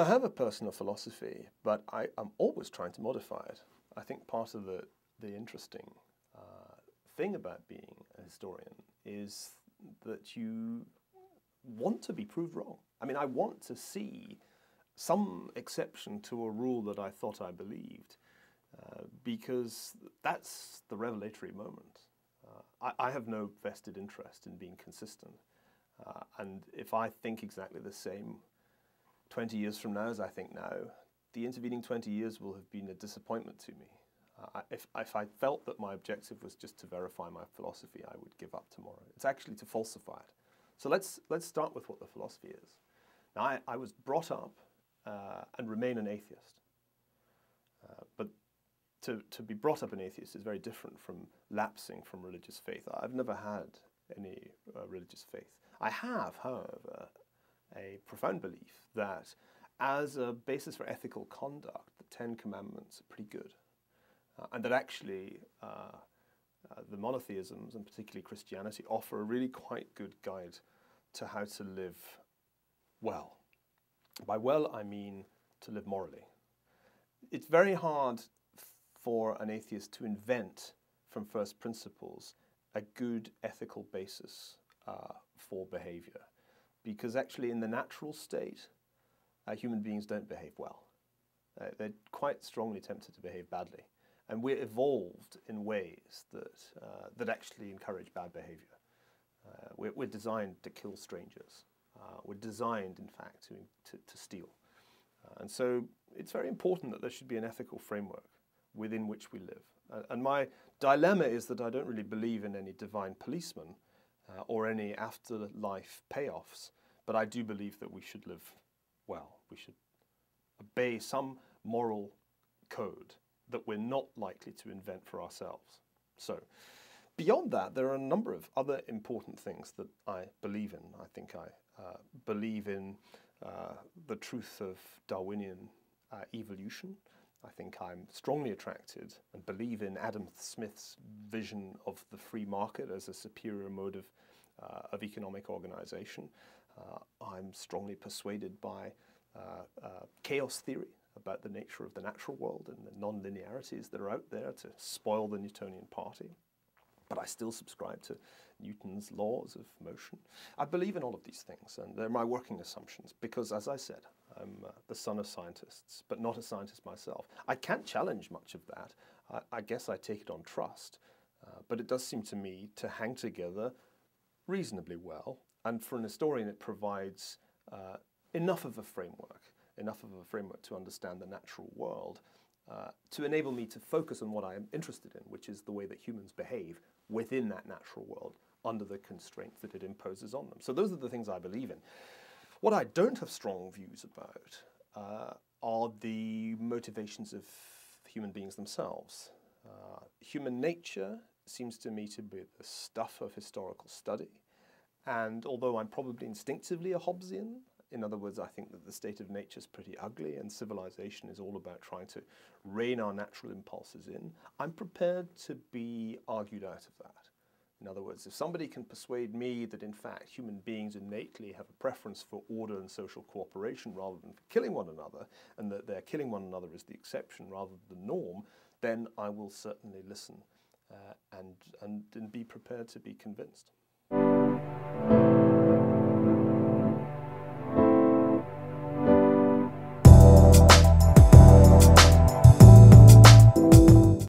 I have a personal philosophy, but I'm always trying to modify it. I think part of the interesting thing about being a historian is that you want to be proved wrong. I mean, I want to see some exception to a rule that I thought I believed, because that's the revelatory moment. I have no vested interest in being consistent. And if I think exactly the same 20 years from now as I think now, the intervening 20 years will have been a disappointment to me. If I felt that my objective was just to verify my philosophy, I would give up tomorrow. It's actually to falsify it. So let's start with what the philosophy is. Now, I was brought up and remain an atheist. But to be brought up an atheist is very different from lapsing from religious faith. I've never had any religious faith. I have, however, a profound belief that as a basis for ethical conduct, the Ten Commandments are pretty good. And that actually the monotheisms, and particularly Christianity, offer a really quite good guide to how to live well. By well, I mean to live morally. It's very hard for an atheist to invent from first principles a good ethical basis for behavior, because actually in the natural state, human beings don't behave well. They're quite strongly tempted to behave badly. And we're evolved in ways that actually encourage bad behavior. We're designed to kill strangers. We're designed, in fact, to steal. And so it's very important that there should be an ethical framework within which we live. And my dilemma is that I don't really believe in any divine policeman or any afterlife payoffs, but I do believe that we should live well. We should obey some moral code that we're not likely to invent for ourselves. So, beyond that, there are a number of other important things that I believe in. I think I believe in the truth of Darwinian evolution. I think I'm strongly attracted and believe in Adam Smith's vision of the free market as a superior mode of economic organization. I'm strongly persuaded by chaos theory about the nature of the natural world and the non-linearities that are out there to spoil the Newtonian party. But I still subscribe to Newton's laws of motion. I believe in all of these things, and they're my working assumptions, because, as I said, I'm the son of scientists, but not a scientist myself. I can't challenge much of that. I guess I take it on trust, but it does seem to me to hang together reasonably well, and for an historian it provides enough of a framework to understand the natural world, to enable me to focus on what I am interested in, which is the way that humans behave within that natural world under the constraints that it imposes on them. So those are the things I believe in. What I don't have strong views about are the motivations of human beings themselves. Human nature seems to me to be the stuff of historical study, and although I'm probably instinctively a Hobbesian, in other words, I think that the state of nature is pretty ugly and civilization is all about trying to rein our natural impulses in, I'm prepared to be argued out of that. In other words, if somebody can persuade me that in fact human beings innately have a preference for order and social cooperation rather than for killing one another, and that their killing one another is the exception rather than the norm, then I will certainly listen and be prepared to be convinced.